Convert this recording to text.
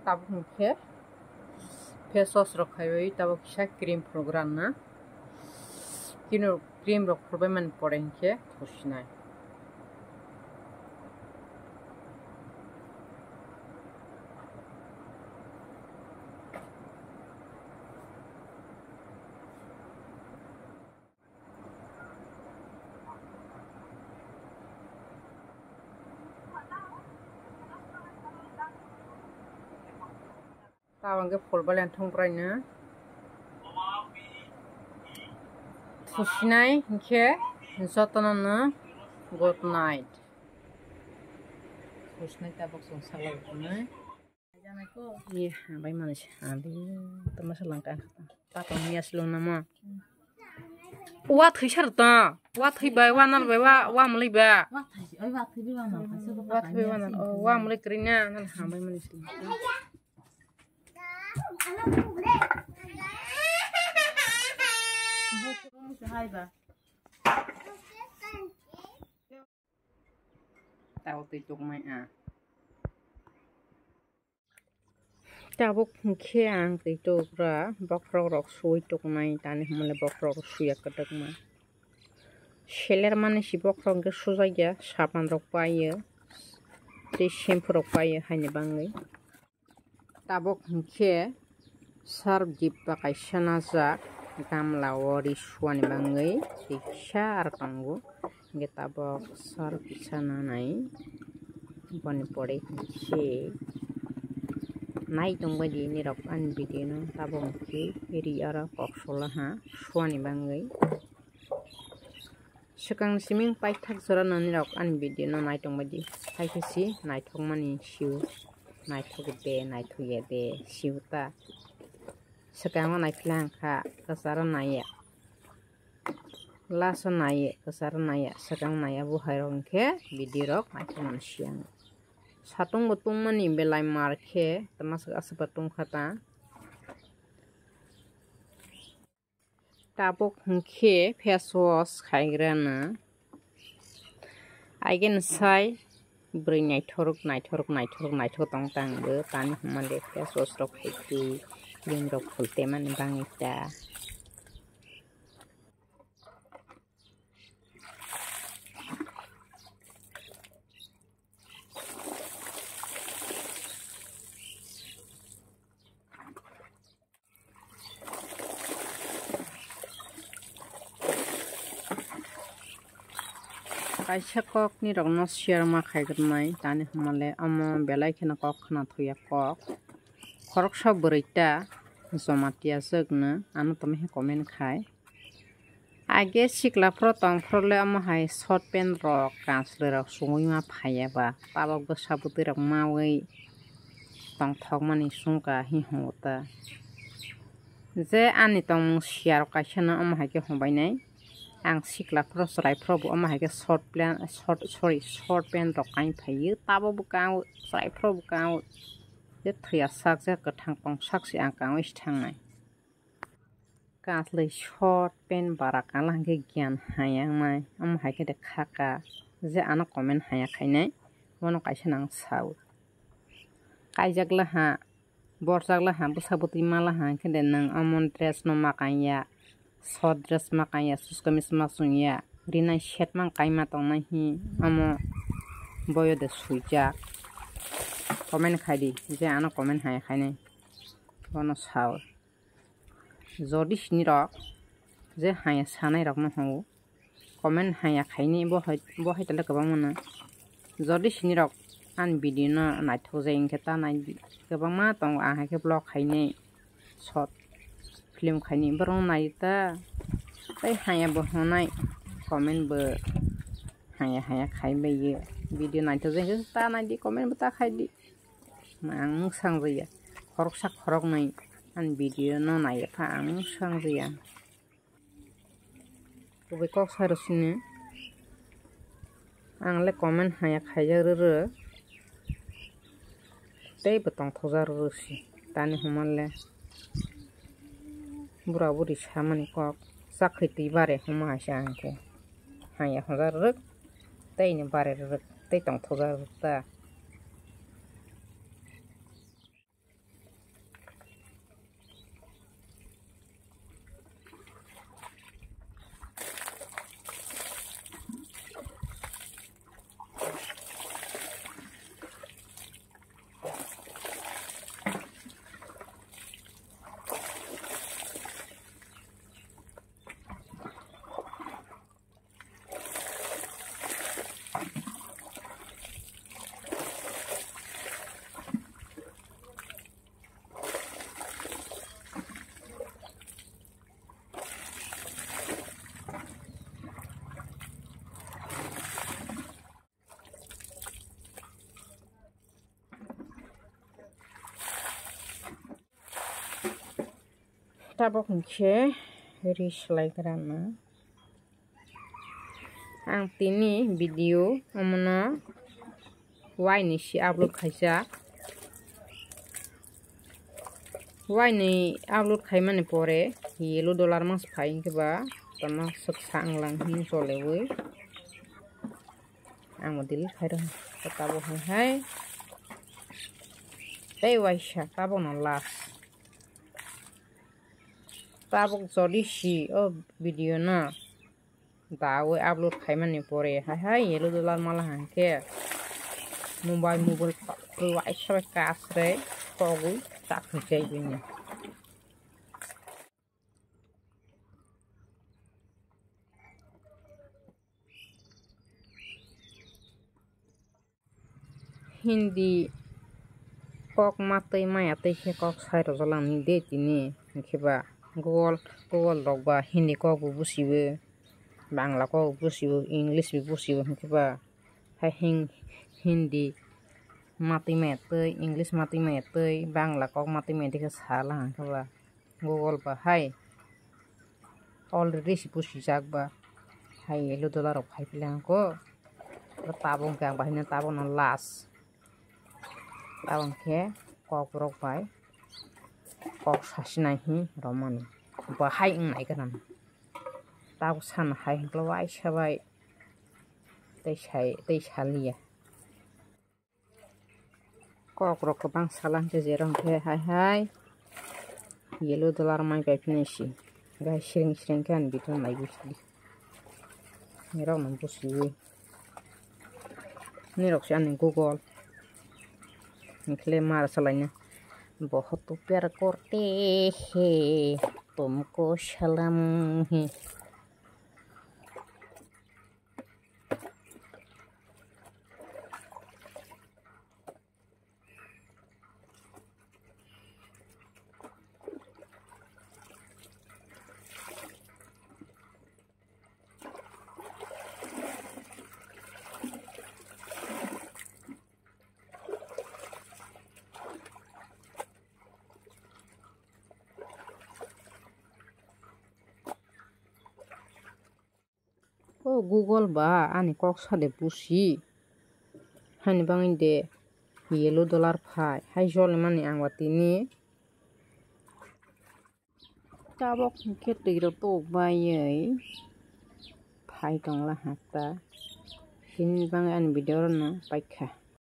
tabuk mukhe face wash rok khaibai tabuk kisa cream program na kino cream rok khurbai man pore hinkhe thusinai Tawangke polbalen thongpraina thusinai hinkhe jotono good night thusinai tabuk jong salai iya habai manis habi tama salangka patong niaslong nama wa thaisar ta wa thaibai wa nalbai wa mulai ba wa thaibai wa nal wa mulai krina nal habai manis tao tùy tục mày tabuk mukhe ang tùy tục ra bok rok sui tục này tani hamle bok rok suya kadak ma seler mane si bok rok ke sujai ya sapan rok paye te shampoo rok paye haine bangai tabuk mukhe sarf jip pakai sana jak gamla ori suani bangai siksa ar tango nge tabok sarf sana nai boni pore se nai tongbadi ni rok an video no tabok mukhe eri ara koksola ha suani bangai sekang siming pai thak jora nani rok an video no nai tongbadi haikasi nai thokmani siu nai thokbe nai thuye de siuta sekang nai phlang kha kasara nai laso nai kasara nai sekang nai bu hairong khe video rok nai thokman siang satung butung mani belai markhe tamas asbatung khata tabuk hungkhe face wash khaigrana aigen sai bri naithorok tong tangbo tani humale face wash rok khaiti cream rok khulte mani bangita kaisa kok ni rok no share ma khaigrnai tani humale amo belai khena kok khna thuya kok khorok sa breita jomatia jogna anu tome he comment khai age sikla pro tong prole amo hai short pen rok kansle rok sungui ma phaya ba tabok bo sabuti rok mawi tong thok mani sungka hi hota je ani tong share kaisa na amo hai ke hobai nai ang sikla pro srai pro bo ama hai ke short pen rok kain phayu tabo bu kang srai pro bu kang je thya sak je kathang pong sak si ang kang is thangnai kasle short pen bara kalang ke gyan hayang mai ama hai ke de khaka je ana comment haya khainai mono kaisa nang sau kaijagla ha borjagla ha busabuti mala ha ke de nang amon dress no makanya short dress makanya suskamis masunya rinai shet mang kaima tong nai hi amo boyo de suija comment khaidi je ana comment hai khainai bono saw jodi sini rok je haya sanai rok no ho comment haya khaini bo hai tala kabang mana jodi sini rok an video no nai thojai ingketa nai kabang ma tong a hai ke blog khaini short film khaini borong nai ta tai haya bo honai comment bo haya khaibai ye video nai thojai ta nai di comment bata khaidi mang sangjaya khorok nai an video no nai pha ang sangjaya kobe kok sarosine ang le comment haya khaijar ro tei botong thojar rosi tani humalle bura buri samani kok sakhi ti bare huma sangke haya hojar ruk tei ni bare ruk tei tong thojar ta tabok hingke reselai kerana ang tini video amono wine si upload kaisa wine upload kaimane pore yellow dollar mas paing ke ba tama saksang lang hin solewe ang model khaira tabok hai tei waisa tabok no last tabok jodi si o video na dawe upload khaimani pore hai yellow dollar mala hangke mobile wai sabe kasre togu tak jai bini Hindi kok matai mai atai ke kok sai rojalang ni de tini kheba Google rok ba Hindi kok bu busibe Bangla kok busibe English bi busibe kheba hai Hindi mati metai English mati metai Bangla kok mati metai ke salah kheba Google ba hai already si busi jak ba hai yellow dollar rok phai pilang ko tabong kang bahina tabong no last tabong ke kok rok bai kok sasnai hi romani ba hai ngai kan tabok san hai klawai sabai tei salia kok rok bang salang ke jerong ke hai yellow dollar mai bai pinisi gai sering kan biton mai busi ni rok nam busi ni rok san Google निकले मार सलाइना बहुत प्यार करते हैं तुमको सलाम है Google ba ani kok sade busi hani bangin de yellow dollar phai hai jol mani angwatini tabok ke tiro to bayai phai tongla hata hin bang an video no paikha